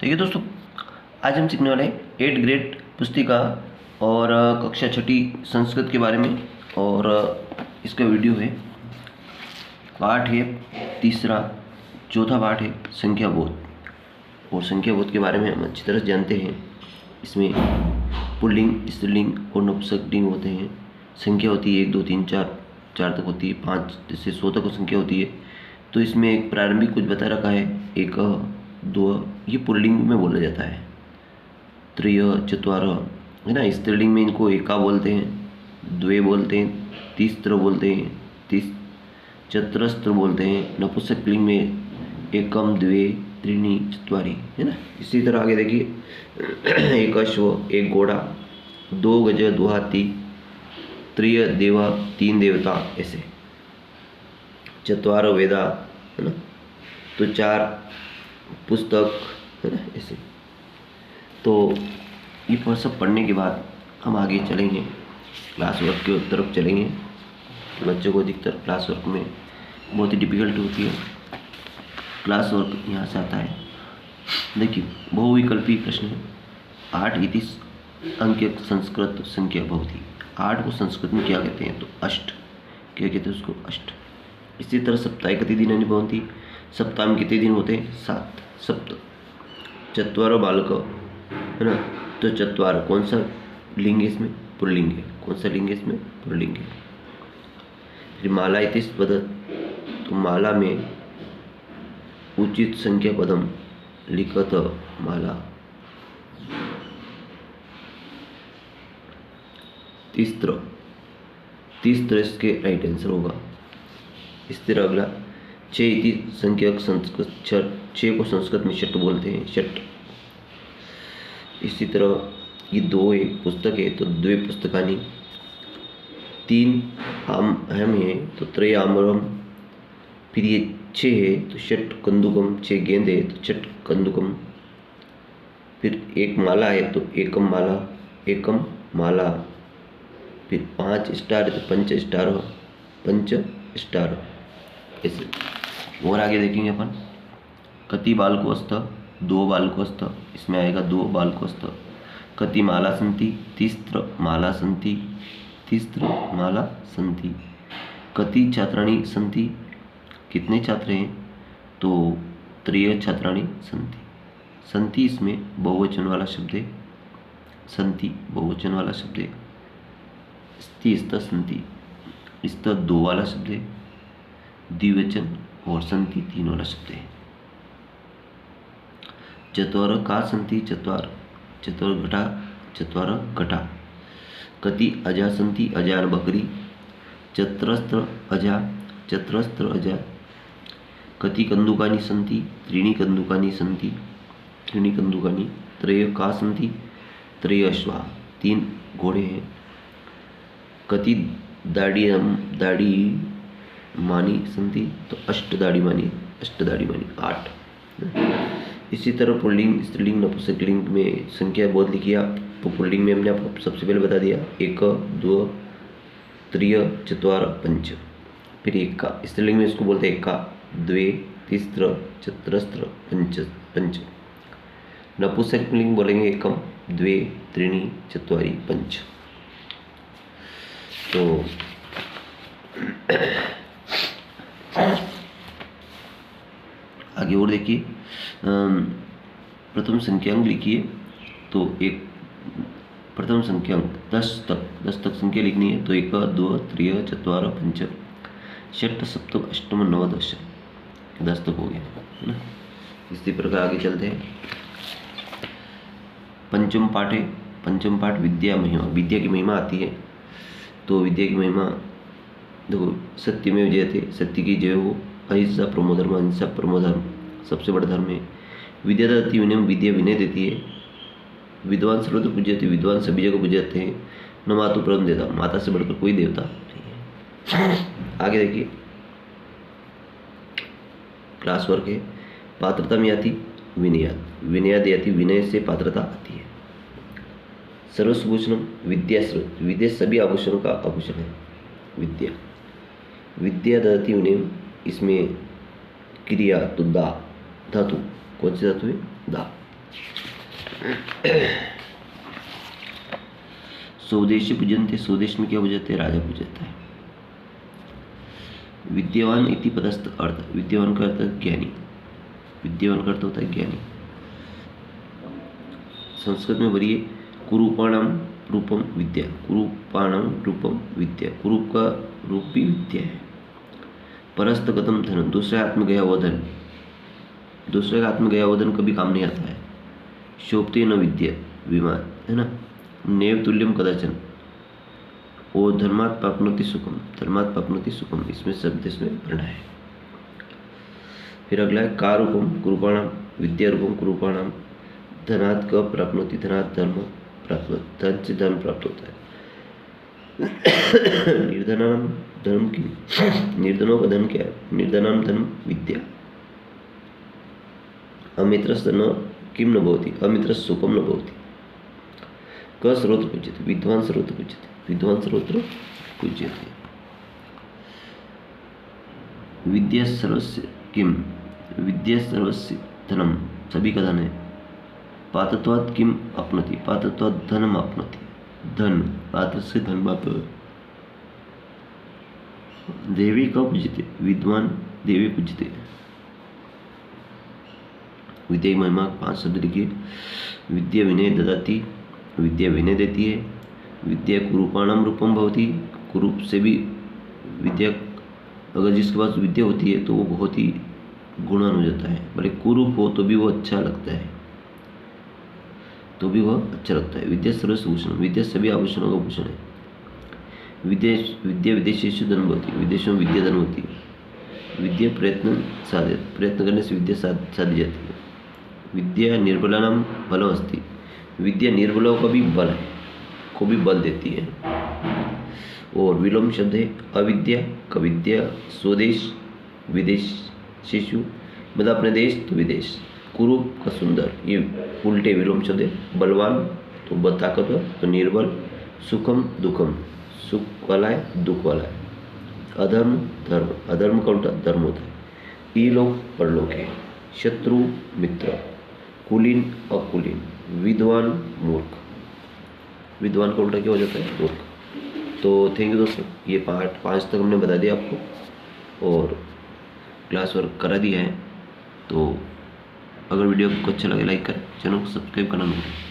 तो ये दोस्तों आज हम सीखने वाले हैं 8th ग्रेड पुस्तिका और कक्षा छठी संस्कृत के बारे में। और इसका वीडियो है, पाठ है तीसरा, चौथा पाठ है संख्या बोध। और संख्या बोध के बारे में हम अच्छी तरह जानते हैं। इसमें पुल्लिंग, स्त्रीलिंग और नपुंसकलिंग होते हैं। संख्या होती है 1 2 3 4 4 तक होती है, 5 से 100 तक संख्या होती है। तो इसमें एक प्रारंभिक कुछ बता रखा है, 1 2, ये पुल्लिंग में बोला जाता है। त्रय चत्वार है ना, स्त्रीलिंग में इनको एका बोलते हैं, द्वे बोलते हैं, तीस्त्र बोलते हैं, चतुरस्त्र बोलते हैं। नपुंसकलिंग में एकम द्वे त्रीणि चत्वारि है ना। इसी तरह आगे देखिए, एक अश्व, एक घोड़ा, 2 गज, 2 हाथी, त्रय देव, 3 देवता, ऐसे चत्वार वेदा है ना, तो 4 पुस्तक है ना, ऐसे। तो ये पर सब पढ़ने के बाद हम आगे चलेंगे, क्लास वर्क की तरफ चलेंगे। बच्चों को अधिकतर क्लास वर्क में बहुत ही डिफिकल्ट होती है, क्लास वर्क यहाँ से आता है। देखिए, बहुविकल्पी प्रश्न है। 8 इति अंक संस्कृत संख्या भवति। 8 को संस्कृत में क्या कहते हैं? तो अष्ट। क्या कहते हैं उसको? अष्ट। इसी तरह सप्ताहे कति दिनानि भवन्ति। सप्ताह में कितने दिन होते हैं? 7। सप्त। चत्वारो बालक है ना, तो चत्वार कौन सा लिंग है इसमें? पुल्लिंग है। कौन सा लिंग है इसमें? पुल्लिंग है। फिर माला इति पदत, तो माला में उचित संख्या पदम लिखत माला। तीस्त्र इसके राइट आंसर होगा। इस तरह अगला 6 इति संख्यक संस्कृत 6 को संस्कृत में षट बोलते हैं, षट। इसी तरह ये 2 है, पुस्तक है, तो द्वे पुस्तकानि। 3 आम है, तो त्रय आम्रम। फिर ये 6 है, तो षट कंदुकम। 6 गेंद है, तो षट कंदुकम। फिर 1 माला है, तो एकम माला, एकम माला। फिर 5 स्टार है, तो पंच स्टार, पंच स्टार, ऐसे। और आगे देखेंगे अपन, कति बालकोस्त, 2 बालकोस्त, इसमें आएगा 2 बालकोस्त। कति माला सन्ति, तीस्त्र माला सन्ति, तीस्त्र माला सन्ति। कति छात्राणि सन्ति, कितने छात्र हैं? तो त्रय छात्राणि सन्ति। सन्ति इसमें बहुवचन वाला शब्द है, सन्ति बहुवचन वाला शब्द है। स्ति स्त सन्ति, स्त 2 वाला शब्द है, द्विवचन, और सन्ति 3 वाला शब्द है। चत्वार का सन्ति, चत्वार, चत्वार घटा, चत्वार घटा। कति अजा सन्ति, अजान बकरी। चत्रस्त्र अजा, चत्रस्त्र अजा। कति कंदुकानि सन्ति, त्रीणि कंदुकानि सन्ति, त्रीणि कंदुकानि। त्रय का सन्ति, त्रय अश्वा, 3 घोड़े हैं। कति दाड़ी मानी सन्ति, तो अष्ट दाड़ी मानी, 8। इसी तरह पुल्लिंग, स्त्रीलिंग, नपुंसकलिंग में संख्या बोध लिखी आप, तो पुल्लिंग में हमने आपको सबसे पहले बता दिया, 1 2 त्रय चत्वार पंच। फिर 1 का, स्त्रीलिंग में इसको बोलते हैं एका, द्वे, तीस्त्र, चतुरस्त्र, पंच। नपुंसकलिंग बोलेंगे एकम, द्वे, त्रीणि, चत्वारि, पंच। तो आगे और देखिए, प्रथम संख्यांक लिखिए। तो एक प्रथम संख्यांक 10 तक संख्या लिखनी है। तो 1 2 3 4 5 6 7 8 9 10, 10 तक हो गया है ना। इसी प्रकार आगे चलते हैं। पंचम पाठ है। पंचम पाठ विद्या महिमा, विद्या की महिमा आती है। तो विद्या की महिमा देखो, सत्यमेव जयते, सत्य की जय हो। अहिंसा परमो धर्म, अहिंसा परमो धर्म, सबसे बड़ा धर्म है। विद्या दत्ति विनय, विद्या विनय देती है। विद्वान सर्वत्र पूज्यते, विद्वान सभी जगह पूजे जाते हैं। न मातु परम देवता, माता से बढ़कर कोई देवता नहीं है। आगे देखिए, क्लास वर्क है। पात्रता में आती विनयाद, विनयाद आती, विनय से पात्रता आती है। सर्वसुभूषणम विद्या स्रोत, विद्या सभी आभूषणों का आभूषण है विद्या। विद्या दत्ति विनय, इसमें क्रिया तो दा, धातु, कौन सी धातु है? दा। स्वदेशी पूजनते, स्वदेश में क्या पूजते हैं? राजा पूजता है। विद्यावान इति पदस्थ अर्थ, विद्यावान का अर्थ ज्ञानी, विद्यावान का अर्थ होता है ज्ञानी। संस्कृत में वरीय कुरूपाणाम रूपम विद्या, कुरूपाणाम रूपम विद्या, कुरूप का रूप भी विद्या है। परस्तगतम धन, दूसरे हाथ में गया हुआ धन, दूसरे हाथ में गया हुआ धन कभी काम नहीं आता है। शोभते न विद्या, विमान है ना। नेव तुल्यम कदाचन, ओ धर्मात् प्राप्नोति सुखम, धर्मात् प्राप्नोति सुखम, इसमें शब्द इसमें पढ़ना है। फिर अगला है का रूपम कुरूपाणाम, विद्या रूपम कुरूपाणाम, धनात् क प्राप्नोति, धनात् धर्म प्राप्त, धन से धन प्राप्त होता है। निर्धनानाम धर्म की, निर्धनों का धन क्या है? निर्धनानाम धर्म विद्या। अमित्रस्त न किम न भवति, अमित्रस्त सुखम न भवति। क सर्वत्र पूज्यते, विद्वान सर्वत्र पूज्यते, विद्वान सर्वत्र पूज्यते। विद्या सर्वस्य किम, विद्या सर्वस्य धनम, सभी का धन है। पात्रत्वात् किम अपनति, पात्रत्वात् धनम अपनति, धन पात्र से धन प्राप्त हो। देवी का पूजते, विद्वान देवी पूजते। विद्या की महिमा 5 शब्द लिखिए। विद्या विनय ददाति, विद्या विनय देती है। विद्या कुरूपाणाम रूपम भवति, कुरूप से भी विद्या, अगर जिसके पास विद्या होती है तो वो बहुत ही गुणवान हो जाता है। भले कुरूप हो तो भी वो अच्छा लगता है, तो भी वह अच्छा लगता है। विद्या सर्वभूषण, विद्या सभी आभूषणों का भूषण है। विद्या विदेशेषु धन भवति, विदेशों में विद्या धन होती है। विद्या प्रयत्न साधे, प्रयत्न करने से विद्या साधी जाती है। विद्या निर्बलानाम बलम अस्ति, विद्या निर्बलों का भी बल है, को भी बल देती है। और विलोम शब्द है अविद्या का विद्या, स्वदेश विदेशेषु, मतलब अपने देश तो विदेश, कुरूप का सुंदर, ये उल्टे विलोम शब्द है। बलवान तो ताकतवर, तो निर्बल। सुखम दुखम, सुख वाला है दुख वाला है। अधर्म धर्म, अधर्म का उल्टा धर्म होता है। इलोक परलोक है। शत्रु मित्र, कुलीन अकुलीन, विद्वान मूर्ख, विद्वान का उल्टा क्या हो जाता है? मूर्ख। तो थैंक यू दोस्तों, ये पार्ट 5 तक हमने बता दिया आपको और क्लास वर्क करा दिया है। तो अगर वीडियो आपको अच्छा लगे लाइक करें, चैनल को सब्सक्राइब करना ना भूलें।